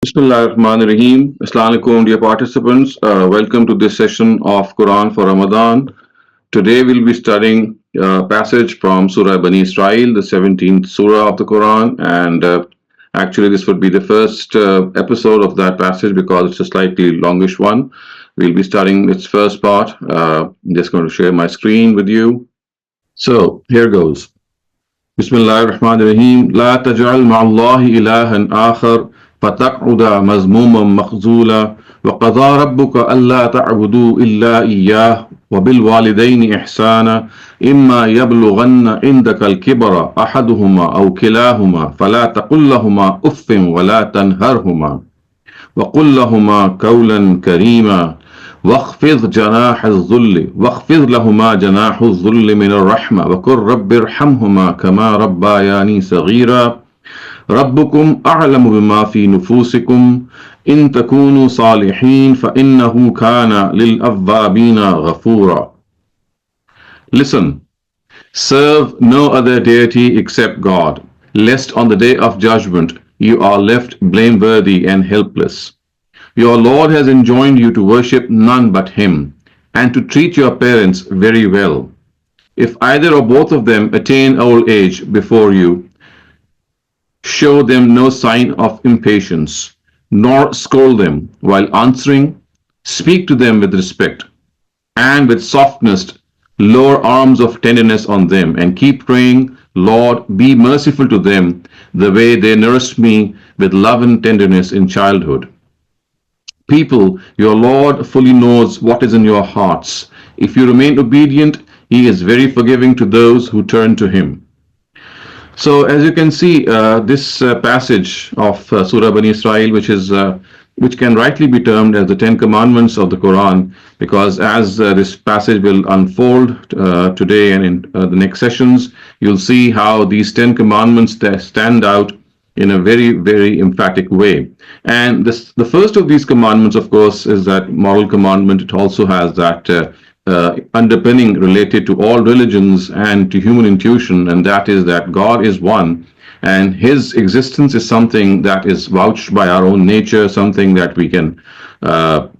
Bismillahirrahmanirrahim. Assalamu alaikum, dear participants. Welcome to this session of Quran for Ramadan. Today we'll be studying a passage from Surah Bani Israil, the 17th Surah of the Quran. And actually, this would be the first episode of that passage because it's a slightly longish one. We'll be studying its first part. I'm just going to share my screen with you. So here goes. بسم الله الرحمن الرحيم لا تجعل مع الله إلها آخر فتقعد مذموما مخذولا وقضى ربك ألا تعبدوا إلا إياه وبالوالدين إحسانا إما يبلغن عندك الكبر أحدهما أو كلاهما فلا تقل لهما أف ولا تنهرهما وقل لهما قولا كريما واخفض لهما جناح الذل من الرحمة وقل رب ارحمهما كما ربياني صغيرا ربكم أعلم بما في نفوسكم إن تكونوا صالحين فإنه كان للأوابين غفورا. Listen, serve no other deity except God, lest on the day of judgment you are left blameworthy and helpless. Your Lord has enjoined you to worship none but Him, and to treat your parents very well. If either or both of them attain old age before you, show them no sign of impatience, nor scold them while answering. Speak to them with respect, and with softness lower arms of tenderness on them, and keep praying, Lord, be merciful to them, the way they nursed me with love and tenderness in childhood. People, your Lord fully knows what is in your hearts. If you remain obedient, He is very forgiving to those who turn to Him. So, as you can see, this passage of Surah Bani Israil, which can rightly be termed as the Ten Commandments of the Quran, because as this passage will unfold today and in the next sessions, you'll see how these Ten Commandments stand out in a very, very emphatic way. And the first of these commandments, of course, is that moral commandment. It also has that underpinning related to all religions and to human intuition, and that is that God is one, and His existence is something that is vouched by our own nature, something that we can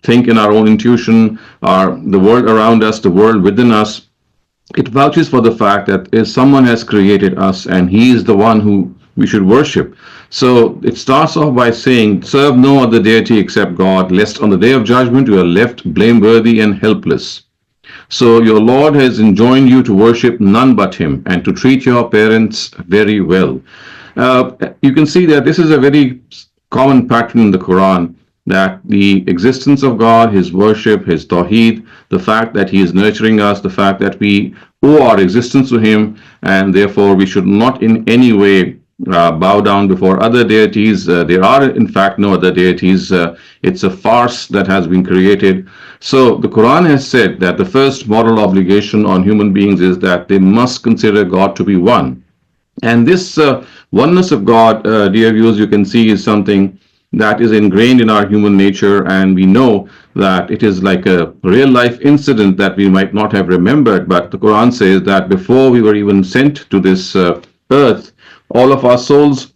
think in our own intuition, the world around us, the world within us. It vouches for the fact that if someone has created us and He is the one who we should worship. So it starts off by saying, serve no other deity except God, lest on the day of judgment you are left blameworthy and helpless. So your Lord has enjoined you to worship none but Him and to treat your parents very well. You can see that this is a very common pattern in the Quran, that the existence of God, His worship, His tawheed, the fact that He is nurturing us, the fact that we owe our existence to Him, and therefore we should not in any way bow down before other deities. There are in fact no other deities. It's a farce that has been created. So the Quran has said that the first moral obligation on human beings is that they must consider God to be one. And this oneness of God, dear viewers, you can see is something that is ingrained in our human nature, and we know that it is like a real life incident that we might not have remembered, but the Quran says that before we were even sent to this earth, all of our souls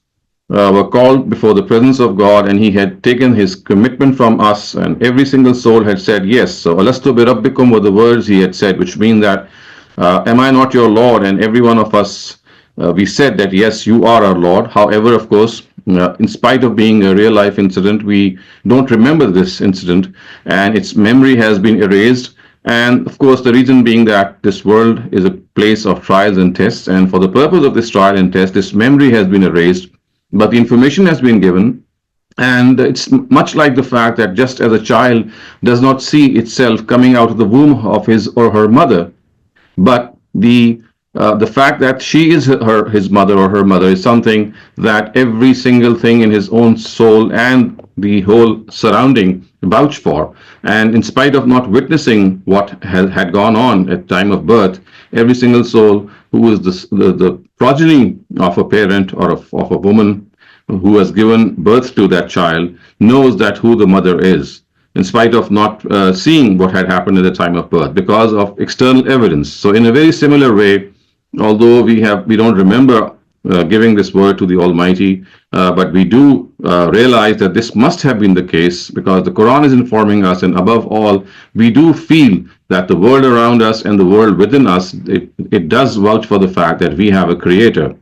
were called before the presence of God, and He had taken His commitment from us, and every single soul had said yes. So, Alastu bi Rabbikum were the words He had said, which mean that, am I not your Lord? And every one of us, we said that yes, you are our Lord. However, of course, in spite of being a real life incident, we don't remember this incident, and its memory has been erased. And of course, the reason being that this world is a place of trials and tests, and for the purpose of this trial and test, this memory has been erased, but the information has been given. And it's much like the fact that just as a child does not see itself coming out of the womb of his or her mother, but the fact that she is his mother or her mother is something that every single thing in his own soul and the whole surrounding vouch for. And in spite of not witnessing what had gone on at time of birth, every single soul who is the progeny of a parent or of a woman who has given birth to that child knows that who the mother is, in spite of not seeing what had happened at the time of birth because of external evidence. So in a very similar way, although we don't remember giving this word to the Almighty, but we do realize that this must have been the case because the Quran is informing us, and above all, we do feel that the world around us and the world within us, it does vouch for the fact that we have a creator.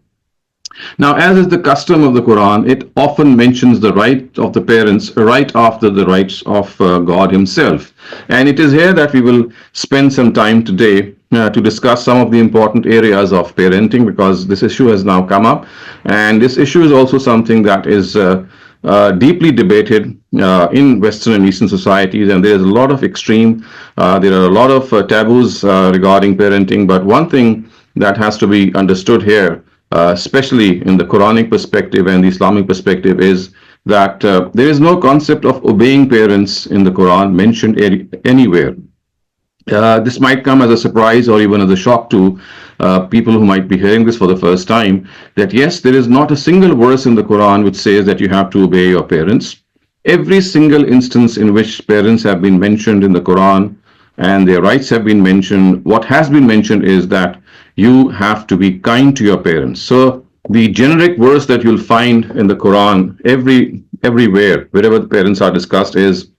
Now, as is the custom of the Quran, it often mentions the right of the parents right after the rights of God Himself. And it is here that we will spend some time today to discuss some of the important areas of parenting because this issue has now come up. And this issue is also something that is deeply debated in Western and Eastern societies, and there is a lot of extreme, there are a lot of taboos regarding parenting. But one thing that has to be understood here, especially in the Quranic perspective and the Islamic perspective, is that there is no concept of obeying parents in the Quran mentioned anywhere. This might come as a surprise or even as a shock to people who might be hearing this for the first time, that yes, there is not a single verse in the Quran which says that you have to obey your parents. Every single instance in which parents have been mentioned in the Quran and their rights have been mentioned, what has been mentioned is that you have to be kind to your parents. So the generic verse that you'll find in the Quran everywhere, wherever the parents are discussed, is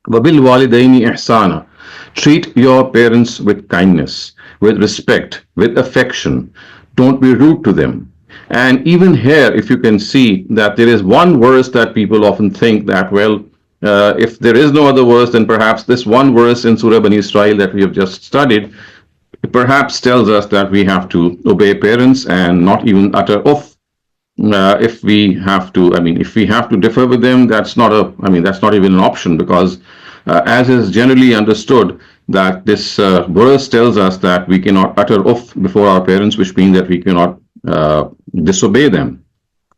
Wabil walidaini ihsana. Treat your parents with kindness, with respect, with affection. Don't be rude to them. And even here, if you can see that there is one verse that people often think that, well, if there is no other verse, then perhaps this one verse in Surah Bani Israil that we have just studied perhaps tells us that we have to obey parents and not even utter off if we have to. I mean, if we have to differ with them, that's not a. I mean, that's not even an option because, as is generally understood, that this verse tells us that we cannot utter off before our parents, which means that we cannot disobey them.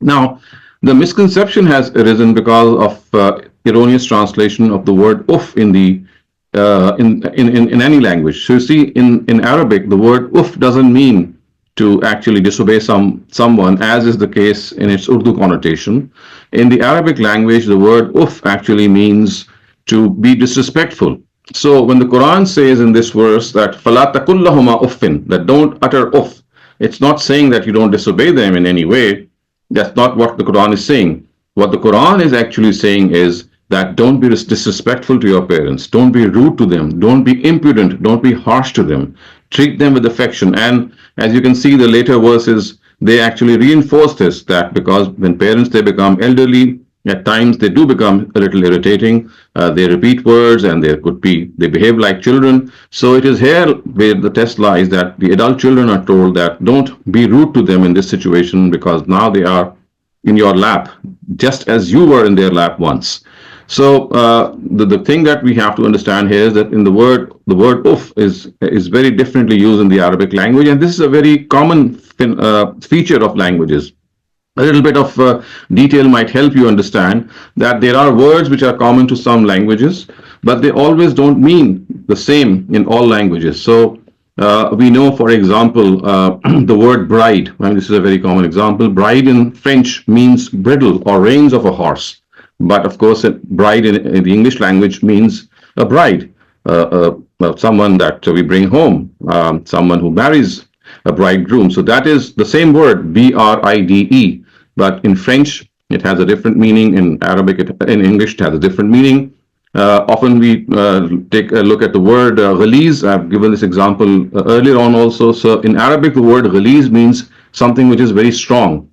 Now, the misconception has arisen because of erroneous translation of the word "uff" in the in any language. So you see, in Arabic, the word "uff" doesn't mean to actually disobey someone, as is the case in its Urdu connotation. In the Arabic language, the word "uff" actually means to be disrespectful. So when the Quran says in this verse that "Fala taqul lahuma uffin," that don't utter uff, it's not saying that you don't disobey them in any way. That's not what the Quran is saying. What the Quran is actually saying is that don't be disrespectful to your parents, don't be rude to them, don't be impudent, don't be harsh to them, treat them with affection. And as you can see, the later verses, they actually reinforce this, that because when parents, they become elderly, at times they do become a little irritating, they repeat words and they behave like children. So it is here where the test lies, that the adult children are told that don't be rude to them in this situation because now they are in your lap, just as you were in their lap once. So the thing that we have to understand here is that in the word "uff" is very differently used in the Arabic language, and this is a very common feature of languages. A little bit of detail might help you understand that there are words which are common to some languages, but they always don't mean the same in all languages. So we know, for example, the word bride. I mean, this is a very common example. Bride in French means bridle or reins of a horse. But of course, a bride in the English language means a bride, someone that we bring home, someone who marries a bridegroom. So that is the same word, bride. But in French, it has a different meaning. In Arabic, in English, it has a different meaning. Often we take a look at the word ghaliz. I've given this example earlier on also. So in Arabic, the word ghaliz means something which is very strong.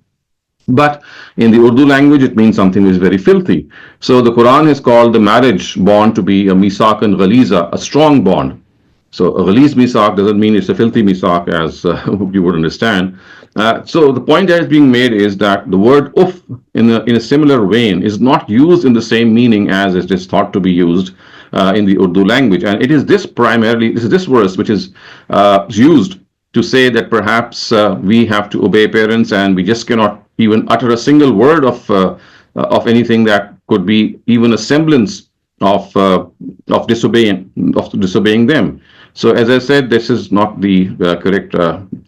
But in the Urdu language, it means something which is very filthy. So the Quran has called the marriage bond to be a misaq and ghaliza, a strong bond. So a ghaliz misaq doesn't mean it's a filthy misaq, as you would understand. So the point that is being made is that the word uff in a similar vein is not used in the same meaning as it is thought to be used in the Urdu language. And it is this verse which is used to say that perhaps we have to obey parents and we just cannot even utter a single word of anything that could be even a semblance of disobeying them. So as I said, this is not the correct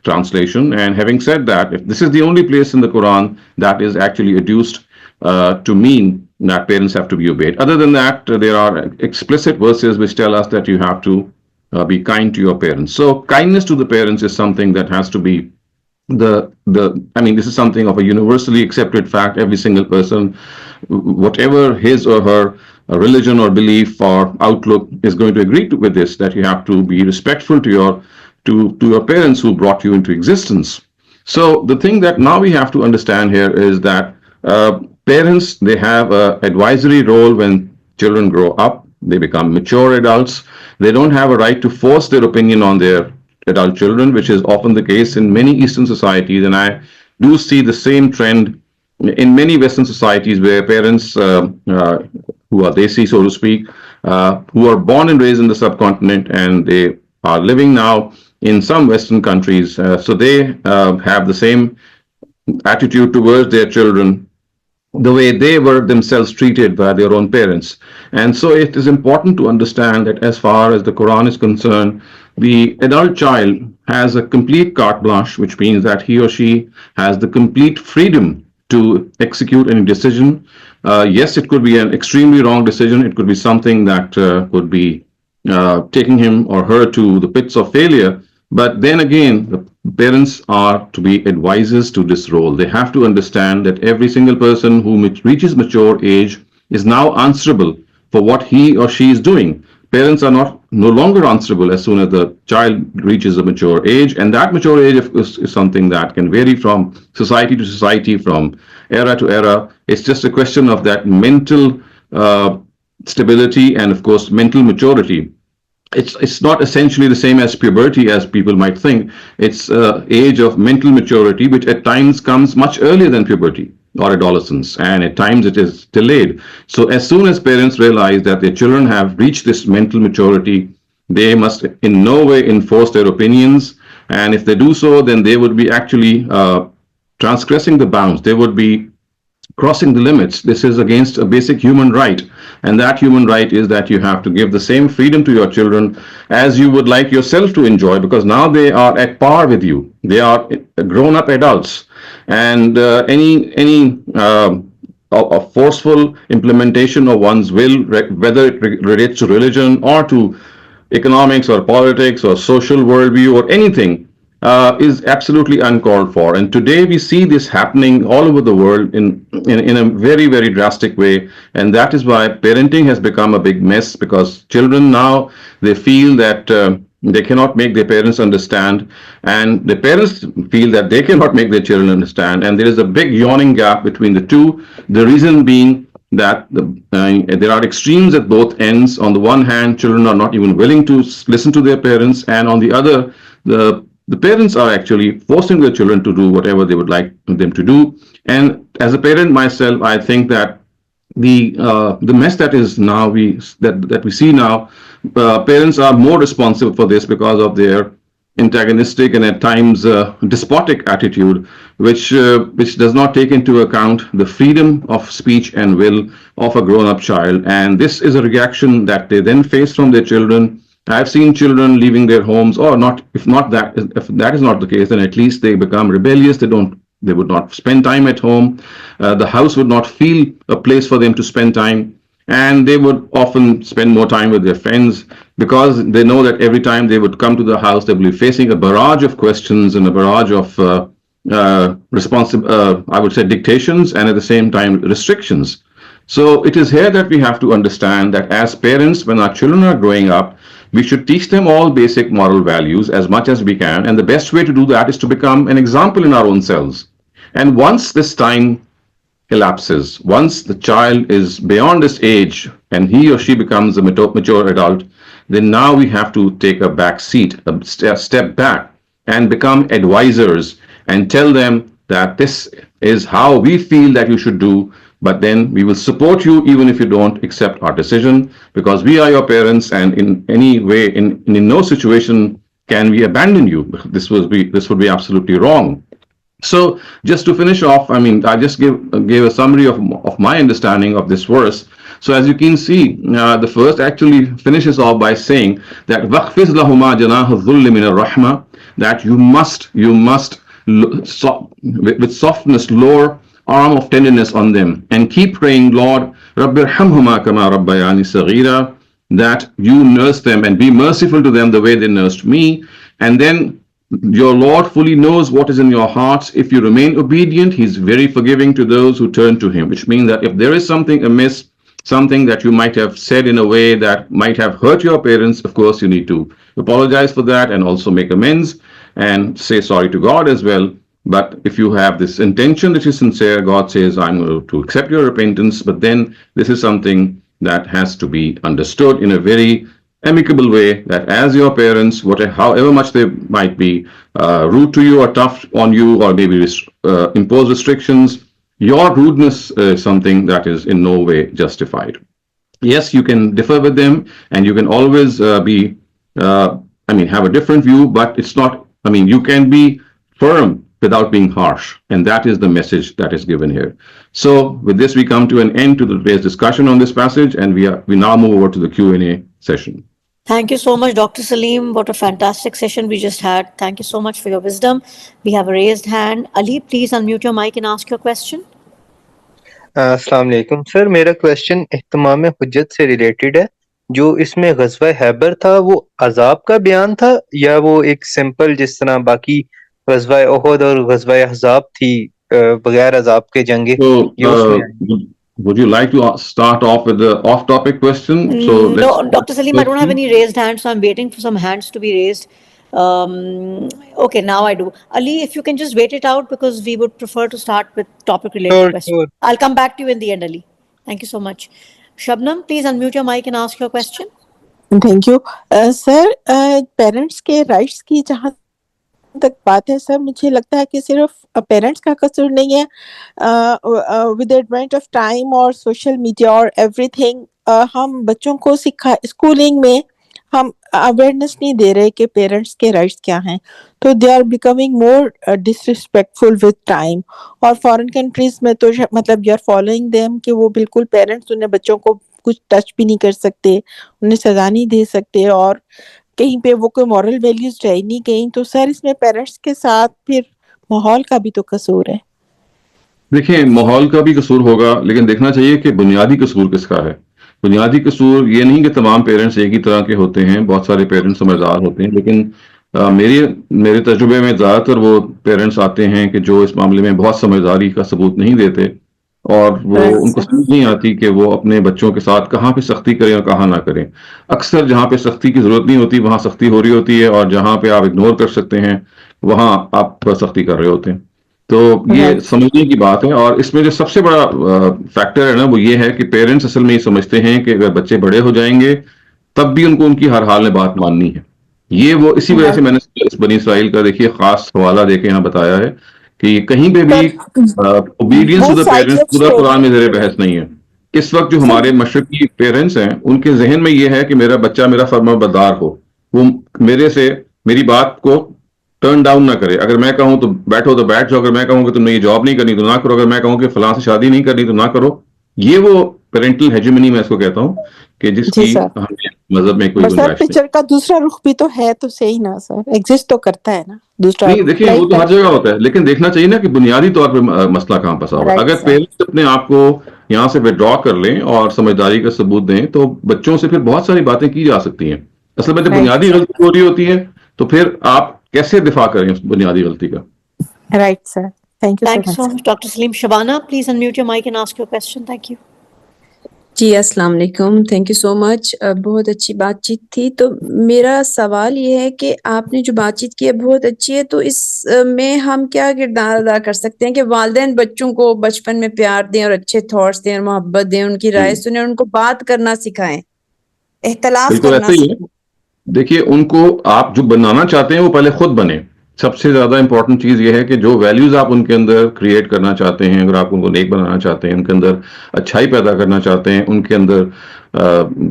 translation. And having said that, if this is the only place in the Quran that is actually adduced to mean that parents have to be obeyed. Other than that, there are explicit verses which tell us that you have to be kind to your parents. So kindness to the parents is something that has to be I mean, this is something of a universally accepted fact. Every single person, whatever his or her religion or belief or outlook, is going to agree with this, that you have to be respectful to your parents who brought you into existence. So the thing that now we have to understand here is that parents, they have a advisory role when children grow up, they become mature adults. They don't have a right to force their opinion on their adult children, which is often the case in many Eastern societies. And I do see the same trend in many Western societies where parents who are Desi, so to speak, who are born and raised in the subcontinent, and they are living now in some Western countries. So they have the same attitude towards their children, the way they were themselves treated by their own parents. And so it is important to understand that as far as the Quran is concerned, the adult child has a complete carte blanche, which means that he or she has the complete freedom to execute any decision. Yes, it could be an extremely wrong decision. It could be something that could be taking him or her to the pits of failure. But then again, the parents are to be advisors to this role. They have to understand that every single person who reaches mature age is now answerable for what he or she is doing. Parents are no longer answerable as soon as the child reaches a mature age, and that mature age is something that can vary from society to society, from era to era. It's just a question of that mental stability and, of course, mental maturity. It's not essentially the same as puberty as people might think. It's age of mental maturity, which at times comes much earlier than puberty or adolescence, and at times it is delayed. So as soon as parents realize that their children have reached this mental maturity, they must in no way enforce their opinions. And if they do so, then they would be actually transgressing the bounds. They would be crossing the limits. This is against a basic human right. And that human right is that you have to give the same freedom to your children as you would like yourself to enjoy, because now they are at par with you. They are grown up adults. And any a forceful implementation of one's will, whether it relates to religion or to economics or politics or social worldview or anything, is absolutely uncalled for. And today we see this happening all over the world in a very, very drastic way. And that is why parenting has become a big mess, because children now, they feel that they cannot make their parents understand, and the parents feel that they cannot make their children understand. And there is a big yawning gap between the two. The reason being that there are extremes at both ends. On the one hand, children are not even willing to listen to their parents, and on the other, the parents are actually forcing their children to do whatever they would like them to do. And as a parent myself, I think that the mess that is now that we see now, parents are more responsible for this because of their antagonistic and at times despotic attitude, which does not take into account the freedom of speech and will of a grown-up child. And this is a reaction that they then face from their children. I've seen children leaving their homes, or not. If that is not the case, then at least they become rebellious. They would not spend time at home. The house would not feel a place for them to spend time, and they would often spend more time with their friends, because they know that every time they would come to the house, they will be facing a barrage of questions and a barrage of I would say, dictations, and at the same time restrictions. So it is here that we have to understand that as parents, when our children are growing up, we should teach them all basic moral values as much as we can. And the best way to do that is to become an example in our own selves. And once this time elapses, once the child is beyond this age and he or she becomes a mature adult, then now we have to take a back seat, a step back, and become advisors and tell them that this is how we feel that you should do. But then we will support you even if you don't accept our decision, because we are your parents, and in any way, in no situation can we abandon you. This would be absolutely wrong. So just to finish off, I mean, I just gave a summary of my understanding of this verse. So as you can see, the verse actually finishes off by saying that وَخْفِضْ لَهُمَا جَنَاحَ الذُّلِّ مِنَ الرَّحْمَةِ, that you must with softness lower arm of tenderness on them, and keep praying, Lord, رَبِّ ارْحَمْهُمَا كَمَا رَبَّيَانِي صَغِيرًا, that you nurse them and be merciful to them the way they nursed me. And then Your Lord fully knows what is in your hearts. If you remain obedient, He's very forgiving to those who turn to Him, which means that if there is something amiss, something that you might have said in a way that might have hurt your parents, of course, you need to apologize for that and also make amends and say sorry to God as well. But if you have this intention that is sincere, God says, I'm going to accept your repentance. But then this is something that has to be understood in a very amicable way, that as your parents, whatever, however much they might be rude to you or tough on you or maybe impose restrictions, your rudeness is something that is in no way justified. Yes, you can differ with them and you can always have a different view, but it's not, you can be firm without being harsh. And that is the message that is given here. So with this, we come to an end to today's discussion on this passage, and we now move over to the Q&A session. Thank you so much, Dr. Saleem. What a fantastic session we just had. Thank you so much for your wisdom. We have a raised hand. Ali, please unmute your mic and ask your question. السلام علیکم سر. میرا question اہتمام حجت سے related ہے. جو اس میں غزوہ خیبر تھا وہ عذاب کا بیان تھا یا وہ ایک سمپل جس طرح باقی غزوہ احد اور غزوہ احزاب تھی بغیر عذاب کے جنگیں یہ اس میں آئی؟ Would you like to start off with the off-topic question? No, Dr. Saleem, I don't have any raised hands, so I'm waiting for some hands to be raised. Okay, now I do. Ali, if you can just wait it out, because we would prefer to start with topic-related questions. Sure. I'll come back to you in the end, Ali. Thank you so much. Shabnam, please unmute your mic and ask your question. Thank you. Sir, parents کے rights کی جہاں تک بات ہے سر، مجھے لگتا ہے کہ صرف پیرنٹس کا قصور نہیں ہے. ود ایڈوینٹ آف ٹائم اور سوشل میڈیا اور ایوری تھنگ، ہم بچوں کو اسکولنگ میں ہم اویئرنیس نہیں دے رہے کہ پیرنٹس کے رائٹس کیا ہیں، تو they are becoming more disrespectful with time. اور فارن کنٹریز میں تو مطلب یو آر فالوئنگ دیم کہ وہ بالکل پیرنٹس انہیں بچوں کو کچھ ٹچ بھی نہیں کر سکتے، انہیں سزا نہیں دے سکتے، اور کہیں پہ وہ کوئی مورل ویلیوز رہ نہیں گئی. تو سر اس میں پیرنٹس کے ساتھ پھر ماحول کا بھی تو قصور ہے. دیکھیں، ماحول کا بھی قصور ہوگا، لیکن دیکھنا چاہیے کہ بنیادی قصور کس کا ہے. بنیادی قصور یہ نہیں کہ تمام پیرنٹس ایک ہی طرح کے ہوتے ہیں، بہت سارے پیرنٹس سمجھدار ہوتے ہیں، لیکن میرے تجربے میں زیادہ تر وہ پیرنٹس آتے ہیں کہ جو اس معاملے میں بہت سمجھداری کا ثبوت نہیں دیتے، اور وہ ان کو سمجھ نہیں آتی کہ وہ اپنے بچوں کے ساتھ کہاں پہ سختی کریں اور کہاں نہ کریں. اکثر جہاں پہ سختی کی ضرورت نہیں ہوتی وہاں سختی ہو رہی ہوتی ہے، اور جہاں پہ آپ اگنور کر سکتے ہیں وہاں آپ سختی کر رہے ہوتے ہیں. تو یہ سمجھنے کی بات ہے. اور اس میں جو سب سے بڑا فیکٹر ہے نا، وہ یہ ہے کہ پیرنٹس اصل میں یہ سمجھتے ہیں کہ اگر بچے بڑے ہو جائیں گے تب بھی ان کو ان کی ہر حال میں بات ماننی ہے. یہ وہ اسی وجہ سے میں نے بنی اسرائیل کا دیکھیے خاص حوالہ دے کے یہاں بتایا ہے کہ کہیں پہ بھی اوبیڈینس ٹو دا پیرنٹس پورا قرآن میں زیر بحث نہیں ہے. اس وقت جو ہمارے مشرقی پیرنٹس ہیں ان کے ذہن میں یہ ہے کہ میرا بچہ میرا فرما بردار ہو، وہ میرے سے میری بات کو ٹرن ڈاؤن نہ کرے. اگر میں کہوں تو بیٹھو تو بیٹھ جاؤ، اگر میں کہوں کہ تم نے یہ جاب نہیں کرنی تو نہ کرو، اگر میں کہوں کہ فلاں سے شادی نہیں کرنی تو نہ کرو. یہ وہ پیرنٹل ہیجمنی میں اس کو کہتا ہوں کہ جس کی مذہب میں کوئی گنجائش نہیں. پکچر کا دوسرا رخ بھی تو ہے، تو صحیح نا سر، ایگزسٹ تو کرتا ہے نا دوسرا. نہیں دیکھیں، وہ تو ہر جگہ ہوتا ہے، لیکن دیکھنا چاہیے نا کہ بنیادی طور پہ مسئلہ کہاں پھنسا ہوا ہے. اگر پیرنٹس اپنے آپ کو یہاں سے وڈرا کر لیں اور سمجھداری کا ثبوت دیں تو بچوں سے پھر بہت ساری باتیں کی جا سکتی ہیں. اصل میں جب بنیادی غلطی ہو رہی ہوتی ہے تو پھر آپ کیسے دفاع کریں اس بنیادی غلطی کا. Right sir, thank you so much. Doctor Saleem. Shabana please unmute your mic and ask your question. Thank you. جی السلام علیکم، تھینک یو سو مچ. بہت اچھی بات چیت تھی. تو میرا سوال یہ ہے کہ آپ نے جو بات چیت کی ہے بہت اچھی ہے، تو اس میں ہم کیا کردار ادا کر سکتے ہیں کہ والدین بچوں کو بچپن میں پیار دیں اور اچھے تھاٹس دیں اور محبت دیں، ان کی رائے سنیں، ان کو بات کرنا سکھائیں، اختلاف کرنا سکھائیں. دیکھیے، ان کو آپ جو بنانا چاہتے ہیں وہ پہلے خود بنے. سب سے زیادہ امپورٹنٹ چیز یہ ہے کہ جو ویلیوز آپ ان کے اندر کریٹ کرنا چاہتے ہیں، اگر آپ ان کو نیک بنانا چاہتے ہیں، ان کے اندر اچھائی پیدا کرنا چاہتے ہیں، ان کے اندر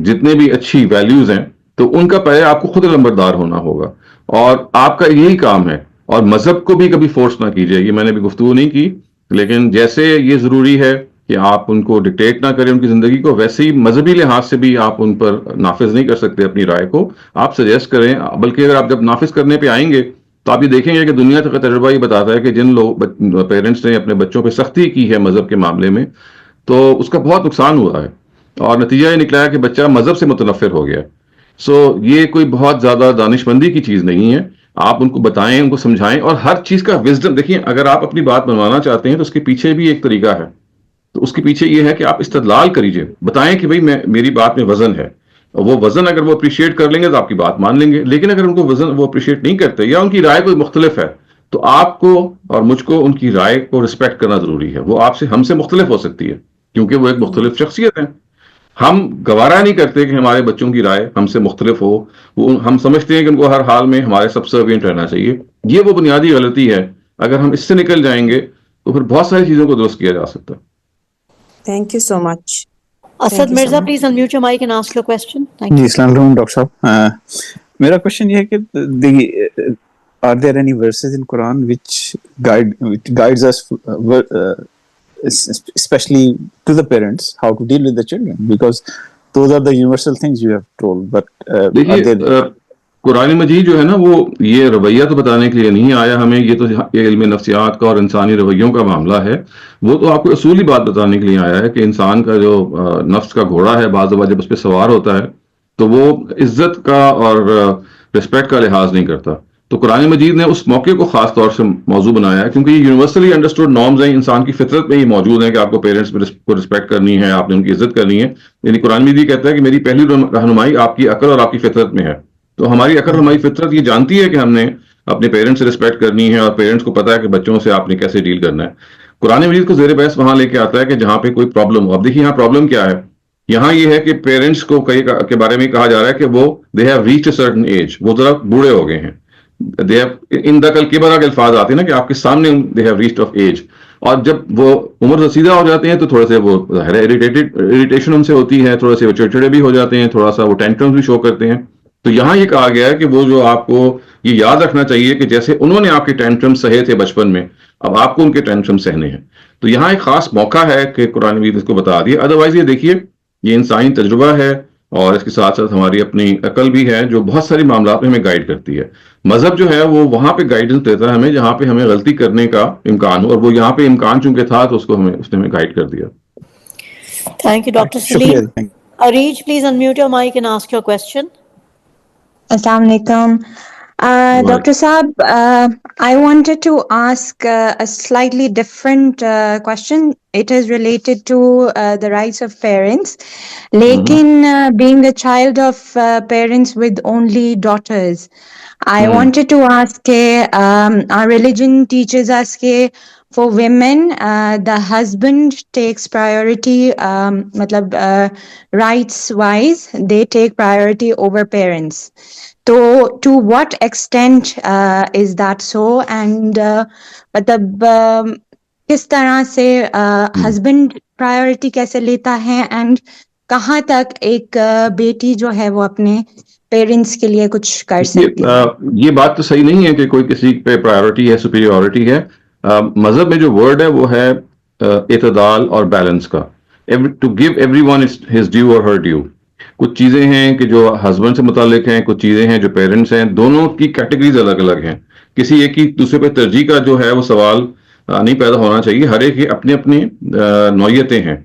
جتنے بھی اچھی ویلیوز ہیں، تو ان کا پہلے آپ کو خود نمبردار ہونا ہوگا. اور آپ کا یہی کام ہے. اور مذہب کو بھی کبھی فورس نہ کیجیے. یہ میں نے بھی گفتگو نہیں کی، لیکن جیسے یہ ضروری ہے کہ آپ ان کو ڈکٹیٹ نہ کریں ان کی زندگی کو، ویسے ہی مذہبی لحاظ سے بھی آپ ان پر نافذ نہیں کر سکتے اپنی رائے کو. آپ سجیسٹ کریں، بلکہ اگر آپ جب نافذ کرنے پہ آئیں گے تو آپ یہ دیکھیں گے کہ دنیا کا تجربہ یہ بتاتا ہے کہ جن لوگ پیرنٹس نے اپنے بچوں پہ سختی کی ہے مذہب کے معاملے میں، تو اس کا بہت نقصان ہوا ہے، اور نتیجہ یہ نکلا ہے کہ بچہ مذہب سے متنفر ہو گیا. سو یہ کوئی بہت زیادہ دانش مندی کی چیز نہیں ہے. آپ ان کو بتائیں، ان کو سمجھائیں، اور ہر چیز کا وزڈم دیکھیں. اگر آپ اپنی بات منوانا چاہتے ہیں تو اس کے پیچھے بھی ایک طریقہ ہے. تو اس کے پیچھے یہ ہے کہ آپ استدلال کریجئے، بتائیں کہ بھئی میری بات میں وزن ہے. وہ وزن اگر وہ اپریشیٹ کر لیں گے تو آپ کی بات مان لیں گے. لیکن اگر ان کو وزن وہ اپریشیٹ نہیں کرتے یا ان کی رائے کوئی مختلف ہے، تو آپ کو اور مجھ کو ان کی رائے کو رسپیکٹ کرنا ضروری ہے. وہ آپ سے ہم سے مختلف ہو سکتی ہے کیونکہ وہ ایک مختلف شخصیت ہے. ہم گوارا نہیں کرتے کہ ہمارے بچوں کی رائے ہم سے مختلف ہو. ہم سمجھتے ہیں کہ ان کو ہر حال میں ہمارے سبسروینٹ رہنا چاہیے. یہ وہ بنیادی غلطی ہے. اگر ہم اس سے نکل جائیں گے تو پھر بہت ساری چیزوں کو درست کیا جا سکتا ہے. Thank you so much. Asad Mirza, please unmute your mic and ask your question. Thank G you. السلام علیکم ڈاکٹر صاحب. میرا کوشچن یہ ہے کہ are there any verses in Quran which guides us especially to the parents how to deal with the children, because those are the universal things you have told, but are دیکھیے there قرآن مجید جو ہے نا وہ یہ رویہ تو بتانے کے لیے نہیں آیا ہمیں. یہ تو یہ علم نفسیات کا اور انسانی رویوں کا معاملہ ہے. وہ تو آپ کو اصولی بات بتانے کے لیے آیا ہے کہ انسان کا جو نفس کا گھوڑا ہے بعض اوقات جب اس پہ سوار ہوتا ہے تو وہ عزت کا اور رسپیکٹ کا لحاظ نہیں کرتا. تو قرآن مجید نے اس موقع کو خاص طور سے موضوع بنایا ہے کیونکہ یہ یونیورسلی انڈرسٹوڈ نارمز ہیں، انسان کی فطرت میں ہی موجود ہیں کہ آپ کو پیرنٹس کو رسپیکٹ کرنی ہے، آپ نے ان کی عزت کرنی ہے. یعنی قرآن مجید یہ کہتا ہے کہ میری پہلی رہنمائی آپ کی عقل اور آپ کی فطرت میں ہے. تو ہماری عقل ہماری فطرت یہ جانتی ہے کہ ہم نے اپنے پیرنٹس سے رسپیکٹ کرنی ہے اور پیرنٹس کو پتا ہے کہ بچوں سے آپ نے کیسے ڈیل کرنا ہے. قرآن مجید کو زیر بحث وہاں لے کے آتا ہے کہ جہاں پہ کوئی پرابلم ہو. اب دیکھیے یہاں پرابلم کیا ہے. یہاں یہ ہے کہ پیرنٹس کو کے بارے میں کہا جا رہا ہے کہ وہ they have reach a certain age, وہ ذرا بوڑھے ہو گئے ہیں. ان دقل کبرا کے الفاظ آتے ہیں نا کہ آپ کے سامنے they have reached of age. اور جب وہ عمر رسیدہ ہو جاتے ہیں تو تھوڑے سے وہ اریٹیشن ان سے ہوتی ہے، تھوڑے سے وہ چڑچڑے بھی ہو جاتے ہیں، تھوڑا سا وہ ٹینٹرمز بھی شو کرتے ہیں. تو یہاں یہ کہا گیا ہے کہ وہ جو آپ کو یہ یاد رکھنا چاہیے کہ جیسے انہوں نے آپ کے ٹینٹرم سہے تھے بچپن میں، اب آپ کو ان کے ٹینٹرم سہنے ہیں. تو یہاں ایک خاص موقع ہے کہ قرآن مجید اس کو بتا دیا. ادروائز یہ دیکھیے یہ انسانی تجربہ ہے اور اس کے ساتھ ساتھ ہماری اپنی عقل بھی ہے جو بہت ساری معاملات میں ہمیں گائیڈ کرتی ہے. مذہب جو ہے وہ وہاں پہ گائیڈنس دیتا ہے ہمیں جہاں پہ ہمیں غلطی کرنے کا امکان ہو، اور وہ یہاں پہ امکان چونکہ تھا تو اس نے ہمیں گائیڈ کر دیا. Thank you, Dr. شکریہ. Saleem. Arij, please unmute your mic and ask your question. Assalamu alaikum. Dr. Saab, I wanted to ask a slightly different question. It is related to the rights of parents. Lekin being a child of parents with only daughters, I wanted to ask, our religion teaches us for women, the husband takes priority, rights wise, they take priority over parents. So to what extent is that so, and کس طرح سے husband priority کیسے لیتا ہے، and کہاں تک ایک بیٹی جو ہے وہ اپنے پیرنٹس کے لیے کچھ کر سکتی ہے؟ یہ بات تو صحیح نہیں ہے کہ کوئی کسی پہ پرائیورٹی ہے، سپیریورٹی ہے. مذہب میں جو ورڈ ہے وہ ہے اعتدال اور بیلنس کا. To give everyone his due اور ہر ڈیو. کچھ چیزیں ہیں کہ جو ہسبینڈ سے متعلق ہیں، کچھ چیزیں ہیں جو پیرنٹس ہیں. دونوں کی کیٹیگریز الگ الگ ہیں. کسی ایک کی دوسرے پہ ترجیح کا جو ہے وہ سوال نہیں پیدا ہونا چاہیے. ہر ایک کی اپنی اپنی نوعیتیں ہیں.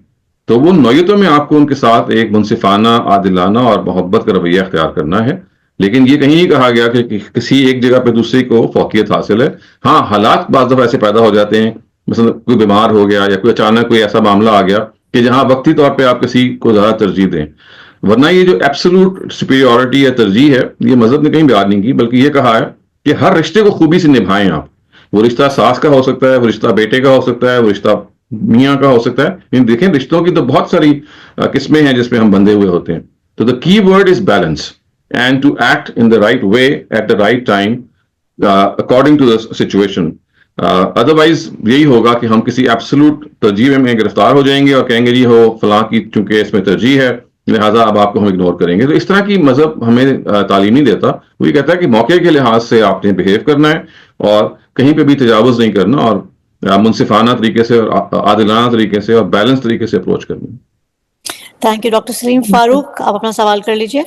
تو وہ نوعیتوں میں آپ کو ان کے ساتھ ایک منصفانہ، عادلانہ اور محبت کا رویہ اختیار کرنا ہے. لیکن یہ کہیں نہیں کہا گیا کہ کسی ایک جگہ پہ دوسری کو فوقیت حاصل ہے. ہاں حالات بعض دفعہ ایسے پیدا ہو جاتے ہیں، مثلا کوئی بیمار ہو گیا یا کوئی اچانک کوئی ایسا معاملہ آ گیا کہ جہاں وقتی طور پہ آپ کسی کو زیادہ ترجیح دیں. ورنہ یہ جو ایبسولوٹ سپیریورٹی یا ترجیح ہے یہ مذہب نے کہیں بیان نہیں کی، بلکہ یہ کہا ہے کہ ہر رشتے کو خوبی سے نبھائیں آپ. وہ رشتہ ساس کا ہو سکتا ہے، وہ رشتہ بیٹے کا ہو سکتا ہے، وہ رشتہ میاں کا ہو سکتا ہے. یعنی دیکھیں رشتوں کی تو بہت ساری قسمیں ہیں جس میں ہم بندھے ہوئے ہوتے ہیں. تو the key word is balance and to act in the right way at the right time according to the situation. Otherwise یہی ہوگا کہ ہم کسی ایبسولوٹ ترجیح میں گرفتار ہو جائیں گے اور کہیں گے جی ہو فلاں کی چونکہ اس میں ترجیح ہے لہٰذا اب آپ کو ہم اگنور کریں گے. تو اس طرح کی مذہب ہمیں تعلیم نہیں دیتا. وہ یہ کہتا ہے کہ موقع کے لحاظ سے آپ نے بہیو کرنا ہے اور کہیں پہ بھی تجاوز نہیں کرنا اور منصفانہ طریقے سے اور عادلانہ طریقے سے اور بیلنس طریقے سے اپروچ کرنا ہے. تھینک یو ڈاکٹر سلیم. فاروق آپ اپنا سوال کر لیجیے.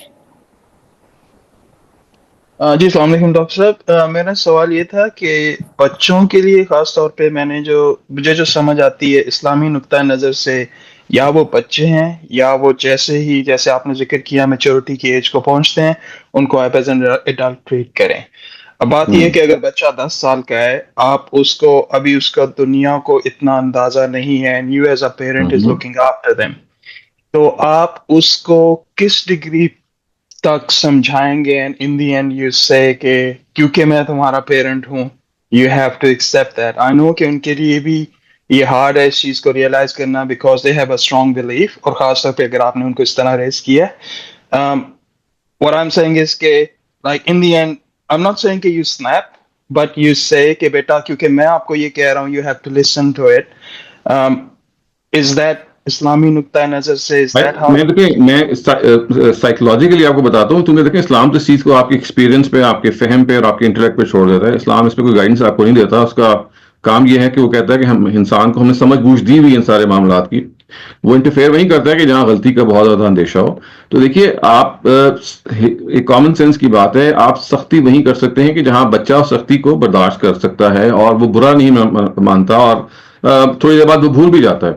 جی السلام علیکم ڈاکٹر صاحب. میرا سوال یہ تھا کہ بچوں کے لیے خاص طور پہ مجھے جو سمجھ آتی ہے اسلامی نقطۂ نظر سے، یا وہ بچے ہیں یا وہ جیسے آپ نے ذکر کیا میچورٹی کی ایج کو پہنچتے ہیں ان کو ایز این ایڈلٹ ٹریٹ کریں. اب بات یہ ہے کہ اگر بچہ 10 سال کا ہے، آپ اس کو ابھی اس کا دنیا کو اتنا اندازہ نہیں ہے، and you as a parent is looking after them، تو آپ اس کو کس ڈگری تک سمجھائیں گے؟ And in the end you say کہ کیونکہ میں تمہارا پیرنٹ ہوں، you have to accept that. I know کہ ان کے لیے بھی یہ ہارڈ ہے اس چیز کو ریئلائز کرنا، because they have a strong belief, اور خاص طور پہ اگر آپ نے ان کو اس طرح ریز کیا ہے. what I'm saying is کہ like in the end I'm not saying کہ you snap but you say کہ بیٹا کیونکہ میں آپ کو یہ کہہ رہا ہوں you have to listen to it. Is that اسلامی نقطۂ نظر سے is that how؟ میں سائیکولوجیکلی آپ کو بتاتا ہوں، کیونکہ دیکھیں اسلام تو اس چیز کو آپ کے ایکسپیرینس پہ، آپ کے فہم پہ اور آپ کے انٹلیکٹ پہ چھوڑ دیتا ہے. اسلام اس پہ کوئی گائیڈنس آپ کو نہیں دیتا. اس کا کام یہ ہے کہ وہ کہتا ہے کہ ہم انسان کو، ہم نے سمجھ بوجھ دی ہوئی ان سارے معاملات کی، وہ انٹرفیئر وہیں کرتا ہے کہ جہاں غلطی کا بہت زیادہ اندیشہ ہو. تو دیکھیے آپ، ایک کامن سینس کی بات ہے، آپ سختی وہیں کر سکتے ہیں کہ جہاں بچہ سختی کو برداشت کر سکتا ہے اور وہ برا نہیں مانتا، اور تھوڑی دیر بعد وہ بھول بھی جاتا ہے.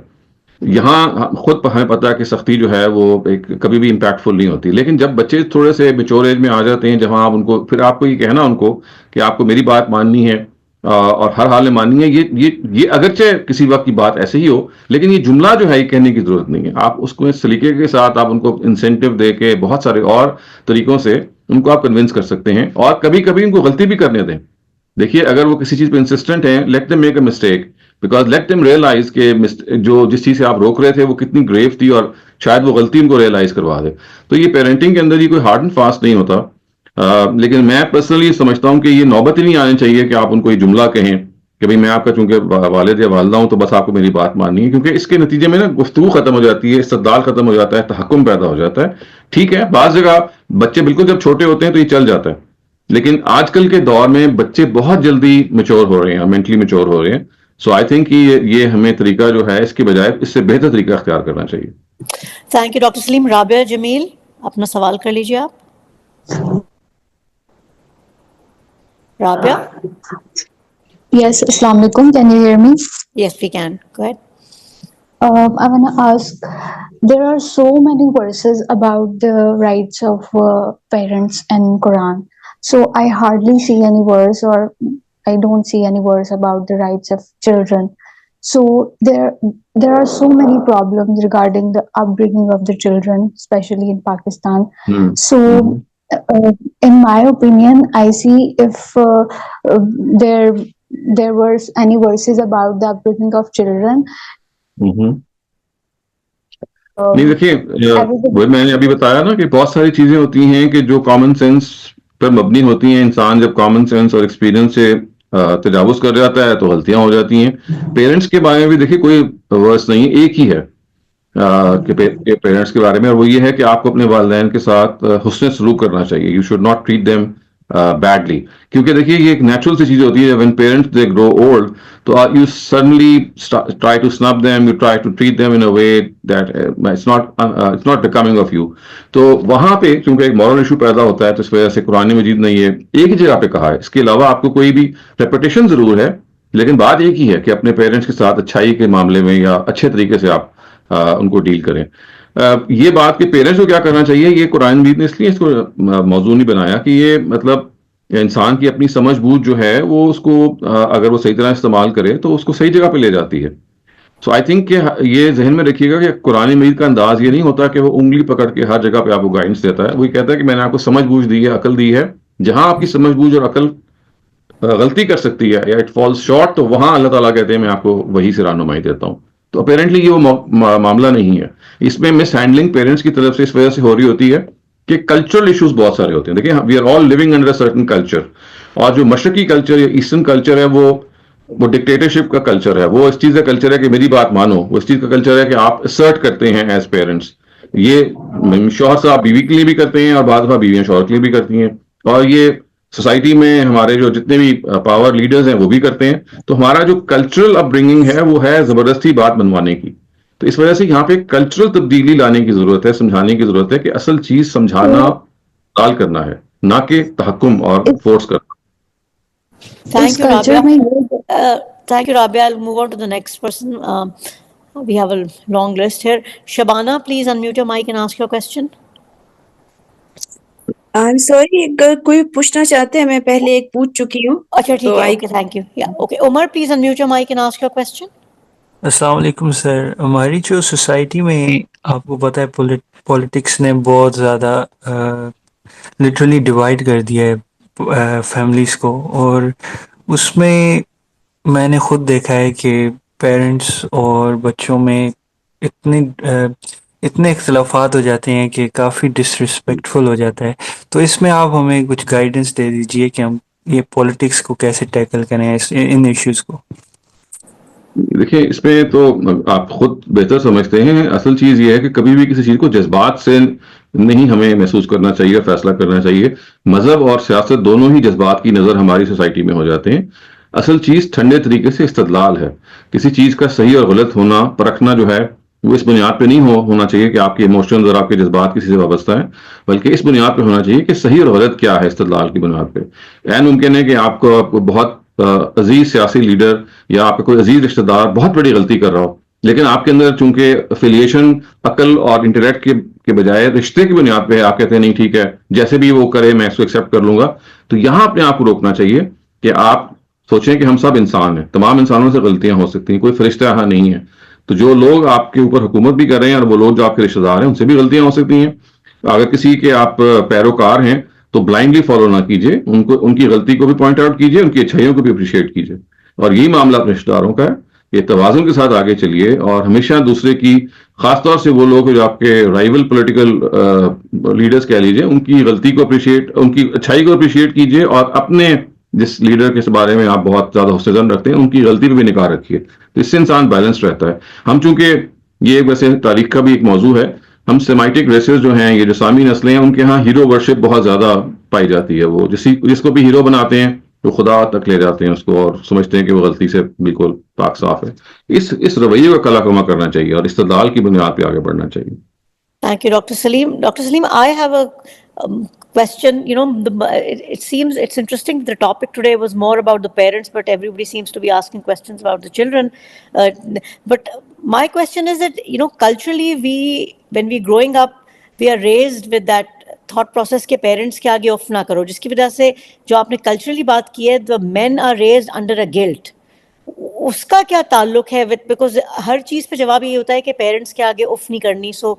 یہاں خود ہمیں پتا ہے کہ سختی جو ہے وہ کبھی بھی امپیکٹ فل نہیں ہوتی. لیکن جب بچے تھوڑے سے میچور ایج میں آ جاتے ہیں، جہاں آپ ان کو، پھر آپ کو یہ کہنا ان کو کہ آپ کو میری بات ماننی ہے اور ہر حال میں ماننی ہے، یہ اگرچہ کسی وقت کی بات ایسے ہی ہو، لیکن یہ جملہ جو ہے یہ کہنے کی ضرورت نہیں ہے. آپ اس کو اس سلیقے کے ساتھ آپ ان کو انسینٹیو دے کے بہت سارے اور طریقوں سے ان کو آپ کنونس کر سکتے ہیں، اور کبھی کبھی ان کو غلطی بھی کرنے دیں. دیکھیے اگر وہ کسی چیز پہ انسسٹنٹ ہیں، let them make a mistake, because let them realise کہ جس چیز سے آپ روک رہے تھے وہ کتنی گریو تھی، اور شاید وہ غلطی ان کو ریئلائز کروا دے. تو یہ پیرنٹنگ کے اندر یہ کوئی ہارڈ اینڈ فاسٹ نہیں ہوتا. لیکن میں پرسنلی سمجھتا ہوں کہ یہ نوبت ہی نہیں آنی چاہیے کہ آپ ان کو یہ جملہ کہیں کہ بھئی میں آپ کا چونکہ والد یا والدہ ہوں تو بس آپ کو میری بات ماننی ہے، کیونکہ اس کے نتیجے میں نا گفتگو ختم ہو جاتی ہے، استدلال ختم ہو جاتا ہے، تحکم پیدا ہو جاتا ہے. ٹھیک ہے بعض جگہ بچے بالکل جب چھوٹے ہوتے ہیں تو یہ چل جاتا ہے، لیکن آج کل کے دور میں بچے بہت جلدی میچور ہو رہے ہیں، مینٹلی میچور ہو رہے ہیں. سو آئی تھنک یہ ہمیں طریقہ جو ہے اس کے بجائے اس سے بہتر طریقہ اختیار کرنا چاہیے. تھینک یو ڈاکٹر سلیم. رابعہ جمیل اپنا سوال کر لیجیے آپ. Rabia. Yes, Assalamu alaikum. Can you hear me? Yes, we can. Go ahead. I want to ask, there are so many verses about the rights of parents in Quran. So I hardly see any verse, or I don't see any verse about the rights of children. So there are so many problems regarding the upbringing of the children, especially in Pakistan. So in my opinion, I see if there were any verses about the upbringing of children. نہیں دیکھیے، میں نے ابھی بتایا نا کہ بہت ساری چیزیں ہوتی ہیں کہ جو کامن سینس پر مبنی ہوتی ہیں. انسان جب کامن سینس اور ایکسپیرینس سے تجاوز کر جاتا ہے تو غلطیاں ہو جاتی ہیں. پیرنٹس کے بارے میں بھی دیکھیے کوئی ورس نہیں، ایک ہی ہے کہ پیرنٹس کے بارے میں، اور وہ یہ ہے کہ آپ کو اپنے والدین کے ساتھ حسن سلوک کرنا چاہیے. You should not treat them badly, کیونکہ دیکھیے یہ ایک نیچرل سی چیز ہوتی ہے. When parents they grow old تو you suddenly try to snub them, you try to treat them in a way that it's not becoming of you. تو وہاں پہ چونکہ ایک مورل ایشو پیدا ہوتا ہے، تو اس وجہ سے قرآن مجید نے یہ ایک ہی جگہ پہ کہا ہے. اس کے علاوہ آپ کو کوئی بھی ریپیٹیشن ضرور ہے، لیکن بات ایک ہی ہے کہ اپنے پیرنٹس کے ساتھ اچھائی کے معاملے میں یا اچھے طریقے سے آپ ان کو ڈیل کریں. یہ بات کہ پیرنٹس کو کیا کرنا چاہیے، یہ قرآن مجید نے اس لیے اس کو موضوع نہیں بنایا کہ یہ مطلب انسان کی اپنی سمجھ بوجھ جو ہے وہ اس کو اگر وہ صحیح طرح استعمال کرے تو اس کو صحیح جگہ پہ لے جاتی ہے. سو آئی تھنک کہ یہ ذہن میں رکھیے گا کہ قرآن مجید کا انداز یہ نہیں ہوتا کہ وہ انگلی پکڑ کے ہر جگہ پہ آپ کو گائیڈنس دیتا ہے. وہی کہتا ہے کہ میں نے آپ کو سمجھ بوجھ دی ہے، عقل دی ہے. جہاں آپ کی سمجھ بوجھ اور عقل غلطی کر سکتی ہے یا اٹ فالز شارٹ، تو وہاں اللہ تعالیٰ کہتے ہیں میں آپ کو وہی سے رہنمائی دیتا ہوں. تو اپیرنٹلی یہ وہ معاملہ نہیں ہے. اس میں مس ہینڈلنگ پیرنٹس کی طرف سے اس وجہ سے ہو رہی ہوتی ہے کہ کلچرل ایشوز بہت سارے ہوتے ہیں. دیکھیں we are all living under a certain culture, اور جو مشرقی کلچر یا ایسٹرن کلچر ہے وہ ڈکٹیٹرشپ کا کلچر ہے. وہ اس چیز کا کلچر ہے کہ میری بات مانو. وہ اس چیز کا کلچر ہے کہ آپ اسرٹ کرتے ہیں ایز پیرنٹس. یہ شوہر صاحب بیوی کے لیے بھی کرتے ہیں، اور بعض دفعہ بیویاں شوہر کے لیے بھی کرتی ہیں، اور یہ سوسائٹی میں ہمارے جو جتنے بھی پاور لیڈرز ہیں وہ بھی کرتے ہیں. تو ہمارا جو کلچرل اپ برنگنگ ہے وہ ہے زبردستی بات منوانے کی. تو اس وجہ سے یہاں پہ کلچرل تبدیلی لانے کی ضرورت ہے، سمجھانے کی ضرورت ہے کہ اصل چیز سمجھانا، سوال کرنا ہے، نہ کہ تحکم اور فورس کرنا. Thank you, Rabia. Thank you, Rabia. I'll move on to the next person. We have a long list here. Shabana, please unmute your mic and ask your question. I'm sorry, اگر کوئی پوچھنا چاہتے ہیں میں پہلے ایک پوچھ چکی ہوں. اچھا ٹھیک ہے, اوکے, تھینک یو. یا okay, Umar please unmute your mic and ask your question. السلام علیکم سر. ہماری جو سوسائٹی میں آپ کو پتہ ہے پولیٹکس نے بہت زیادہ لٹرلی ڈیوائڈ کر دیا ہے فیملیز کو, اور اس میں نے خود دیکھا ہے کہ پیرنٹس اور بچوں میں اتنے اختلافات ہو جاتے ہیں کہ کافی ڈس رسپیکٹفل ہو جاتا ہے. تو اس میں آپ ہمیں کچھ گائیڈنس دے دیجئے کہ ہم یہ پولیٹکس کو کیسے ٹیکل کریں ان ایشوز کو. دیکھیں, اس میں تو آپ خود بہتر سمجھتے ہیں. اصل چیز یہ ہے کہ کبھی بھی کسی چیز کو جذبات سے نہیں ہمیں محسوس کرنا چاہیے, فیصلہ کرنا چاہیے. مذہب اور سیاست دونوں ہی جذبات کی نظر ہماری سوسائٹی میں ہو جاتے ہیں. اصل چیز ٹھنڈے طریقے سے استدلال ہے. کسی چیز کا صحیح اور غلط ہونا پرکھنا جو ہے وہ اس بنیاد پہ نہیں ہونا چاہیے کہ آپ کے ایموشنز اور آپ کے جذبات کسی سے وابستہ ہیں, بلکہ اس بنیاد پہ ہونا چاہیے کہ صحیح اور غلط کیا ہے استدلال کی بنیاد پہ. عین ممکن ہے کہ آپ کو بہت عزیز سیاسی لیڈر یا آپ کا کوئی عزیز رشتہ دار بہت بڑی غلطی کر رہا ہو, لیکن آپ کے اندر چونکہ افیلیشن عقل اور انٹلیکٹ کے بجائے رشتے کی بنیاد پہ آپ کہتے ہیں نہیں ٹھیک ہے جیسے بھی وہ کرے میں اس کو ایکسیپٹ کر لوں گا. تو یہاں اپنے آپ کو روکنا چاہیے کہ آپ سوچیں کہ ہم سب انسان ہیں, تمام انسانوں سے غلطیاں ہو سکتی ہیں, کوئی فرشتہ یہاں نہیں ہے. تو جو لوگ آپ کے اوپر حکومت بھی کر رہے ہیں اور وہ لوگ جو آپ کے رشتہ دار ہیں ان سے بھی غلطیاں ہو سکتی ہیں. اگر کسی کے آپ پیروکار ہیں تو بلائنڈلی فالو نہ کیجیے, ان کی غلطی کو بھی پوائنٹ آؤٹ کیجیے, ان کی اچھائیوں کو بھی اپریشیٹ کیجیے. اور یہی معاملہ اپنے رشتہ داروں کا ہے کہ توازن کے ساتھ آگے چلیے, اور ہمیشہ دوسرے کی, خاص طور سے وہ لوگ جو آپ کے رائیول پولیٹیکل لیڈرز کہہ لیجیے, ان کی غلطی کو اپریشیٹ, ان کی اچھائی کو اپریشیٹ کیجیے, اور اپنے جس لیڈر کے بارے میں آپ بہت زیادہ حسن ظن رکھتے ہیں ان کی غلطی پہ بھی نگاہ رکھیے. تو اس سے انسان بیلنس رہتا ہے. ہم چونکہ یہ ویسے تاریخ کا بھی ایک موضوع ہے, ہم سیمائٹک ریسز جو ہیں, یہ جو سامی نسلیں ہیں, ان کے ہاں ہیرو ورشپ بہت زیادہ پائی جاتی ہے. وہ جس کو بھی ہیرو بناتے ہیں تو خدا تک لے جاتے ہیں اس کو, اور سمجھتے ہیں کہ وہ غلطی سے بالکل پاک صاف ہے. اس رویے کو کلا کما کرنا چاہیے اور استدلال کی بنیاد پہ آگے بڑھنا چاہیے. Thank you, Dr. Saleem. Dr. Saleem, I have a question. It seems it's interesting. The topic today was more about the parents, but everybody seems to be asking questions about the children. But my question is that, culturally, when we're growing up, we are raised with that thought process کہ parents کے آگے if نہ کرو, جس کی وجہ سے جو آپ نے کلچرلی بات کی ہے, the men are raised under a guilt. اس کا کیا تعلق ہے with, because ہر چیز پہ جواب یہ ہوتا ہے کہ پیرنٹس کے آگے اف نہیں کرنی. سو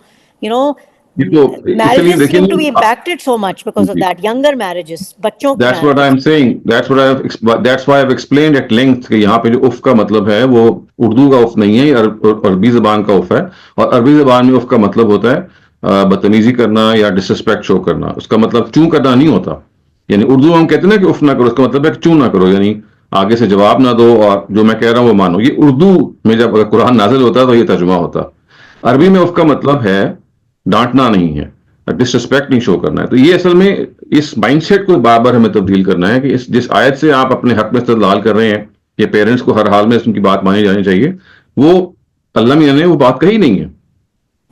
marriages seem to be impacted so much because of that. Younger marriages, بچوں کی That's what I'm saying. That's why I've explained at length کہ یہاں پہ جو اف کا مطلب ہے وہ اردو کا اف نہیں ہے, عربی زبان کا اف ہے. اور عربی زبان میں اف کا مطلب ہوتا ہے بدتمیزی کرنا یا ڈسرسپیکٹ شو کرنا. اس کا مطلب چوں کرنا نہیں ہوتا. یعنی اردو ہم کہتے ہیں نا کہ اف نہ کرو, اس کا مطلب ہے کہ چوں نہ کرو, یعنی آگے سے جواب نہ دو اور جو میں کہہ رہا ہوں وہ مانو. یہ اردو میں جب اگر قرآن نازل ہوتا تو یہ ترجمہ ہوتا. عربی میں اف کا مطلب ہے ڈانٹنا نہیں ہے, ڈسرسپیکٹ نہیں شو کرنا ہے. تو یہ اصل میں اس مائنڈ سیٹ کو بار بار ہمیں تبدیل کرنا ہے کہ جس آیت سے آپ اپنے حق میں استدلال کر رہے ہیں کہ پیرنٹس کو ہر حال میں ان کی بات مانی جانی چاہیے, وہ اللہ میاں نے وہ بات کہی نہیں ہے.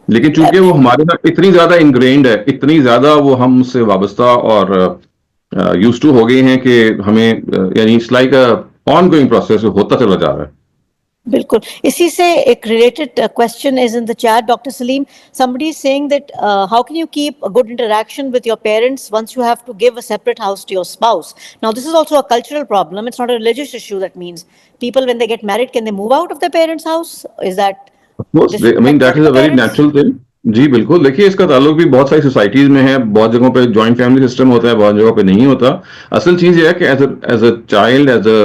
لیکن چونکہ وہ ہمارے ساتھ اتنی زیادہ انگرینڈ ہے, اتنی زیادہ وہ ہم سے وابستہ اور یوز ٹو ہو گئے ہیں کہ ہمیں یعنی it's like ongoing process ہوتا چلا جا رہا ہے. بالکل. اسی سے ایک related question is in the chat, doctor Saleem. Somebody is saying that how can you keep a good interaction with your parents once you have to give a separate house to your spouse? Now this is also a cultural problem. It's not a religious issue. That means people when they get married, can they move out of their parents' house? Is that that is a very natural thing. جی بالکل. دیکھیے اس کا تعلق بھی بہت ساری societies میں ہے, بہت جگہوں پہ جوائنٹ فیملی سسٹم ہوتا ہے, بہت جگہوں پہ نہیں ہوتا. اصل چیز یہ ہے کہ as a child, as a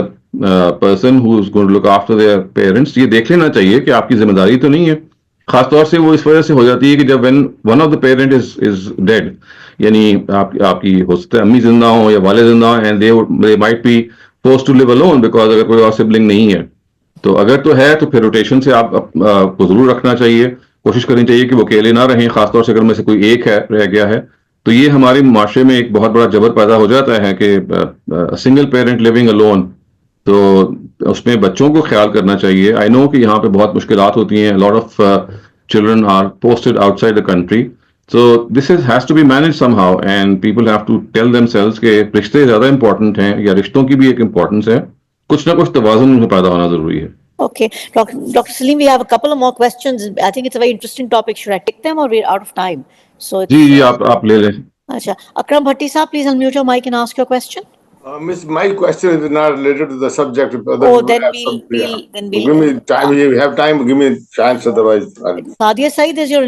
person who is going to look after their parents, یہ دیکھ لینا چاہیے کہ آپ کی ذمہ داری تو نہیں ہے. خاص طور سے وہ اس وجہ سے ہو جاتی ہے کہ جب when one of the parent is dead, یعنی آپ کی ہو سکتا ہے امی زندہ ہوں یا والد زندہ ہوں, and they might be forced to live alone because اگر کوئی اور سبلنگ نہیں ہے. تو اگر تو ہے تو پھر روٹیشن سے آپ کو ضرور رکھنا چاہیے, کوشش کرنی چاہیے کہ وہ اکیلے نہ رہیں, خاص طور سے اگر میں سے کوئی ایک ہے رہ گیا ہے. تو یہ ہمارے معاشرے میں ایک بہت بڑا جبر پیدا ہو جاتا ہے کہ سنگل پیرنٹ لیونگ الون. تو اس میں بچوں کو خیال کرنا چاہیے. آئی نو کہ یہاں پہ بہت مشکلات ہوتی ہیں, lot of children are posted outside the country. So this has to be managed somehow and people have to tell themselves کہ رشتے زیادہ امپورٹنٹ ہیں یا رشتوں کی بھی ایک امپورٹنس ہے, کچھ نہ کچھ توازن میں پیدا ہونا ضروری ہے. Okay, Dr. Saleem, we have a couple of more questions. I think it's a very interesting topic. Should I take them or we're out of time? So جی آپ لے لیں. Acha. Akram Bhatti sir, please unmute your mic and ask your question. Miss, my question is not related to the subject. Other Oh, people then have we'll, some, yeah. we'll, Give me time. If you have time, give me a chance. Otherwise, Sadia Said, is your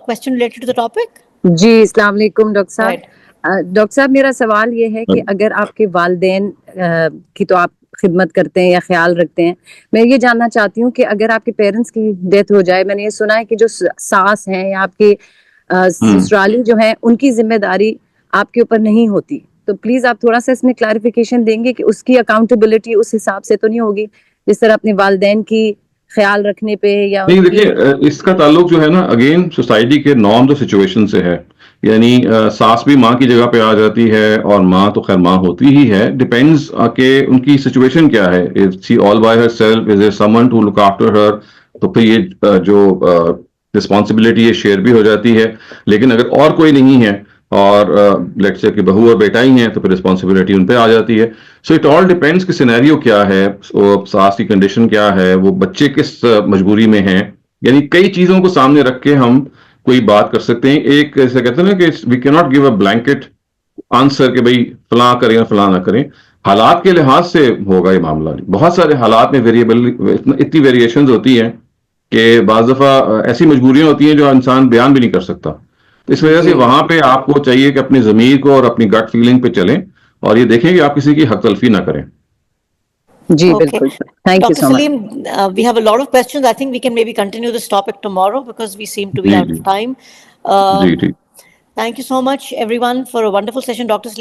question related to the topic? جی السلام علیکم doctor Go صاحب. ahead. Doctor صاحب میرا سوال یہ ہے کہ اگر آپ کے والدین کی تو آپ خدمت کرتے ہیں یا خیال رکھتے ہیں, میں یہ جاننا چاہتی ہوں کہ اگر آپ کے پیرنٹس کی ڈیتھ ہو جائے, میں نے یہ سنا ہے کہ جو ساس ہیں یا آپ کے سسرالی جو ہیں ان کی ذمہ داری آپ کے اوپر نہیں ہوتی, تو پلیز آپ تھوڑا سا اس میں کلیریفیکیشن دیں گے کہ اس کی اکاؤنٹیبلٹی اس حساب سے تو نہیں ہوگی جس طرح اپنے والدین کی خیال رکھنے پہ یا نہیں. دیکھیے اس کا تعلق جو ہے نا اگین سوسائٹی کے نارمز اور سچویشن سے ہے. یعنی ساس بھی ماں کی جگہ پہ آ جاتی ہے اور ماں تو خیر ماں ہوتی ہی ہے. ڈپینڈز کہ ان کی سچویشن کیا ہے. از سی آل بائی ہر سیلف, از اے سمن ٹو لک آفٹر ہر, تو پھر یہ جو رسپانسبلٹی ہے شیئر بھی ہو جاتی ہے. لیکن اگر اور کوئی نہیں ہے اور لیٹس سے کہ بہو اور بیٹا ہی ہیں تو پھر رسپانسبلٹی ان پہ آ جاتی ہے. سو اٹ آل ڈیپینڈس کہ سینیریو کیا ہے, ساس کی کنڈیشن کیا ہے, وہ بچے کس مجبوری میں ہیں. یعنی کئی چیزوں کو سامنے رکھ کے ہم کوئی بات کر سکتے ہیں. ایک ایسا کہتے ہیں نا کہ وی کی not give a blanket answer کہ بھائی فلاں کریں یا فلاں نہ کریں. حالات کے لحاظ سے ہوگا یہ معاملہ. بہت سارے حالات میں ویریبل اتنی ویریشنز ہوتی ہیں کہ بعض دفعہ ایسی مجبوریاں ہوتی ہیں جو انسان بیان بھی نہیں کر سکتا. اس وجہ سے وہاں پہ آپ کو چاہیے کہ اپنی ضمیر کو اور اپنی گٹ فیلنگ پہ چلیں اور یہ دیکھیں کہ آپ کسی کی حق تلفی نہ کریں. جی Okay. بالکل. Thank you Dr. So much. Saleem, we have a lot of questions. I think we can maybe continue this topic tomorrow because we seem to be جی out جی of time. جی ٹھیک. Thank you so much, everyone, for a wonderful session. Dr. Saleem.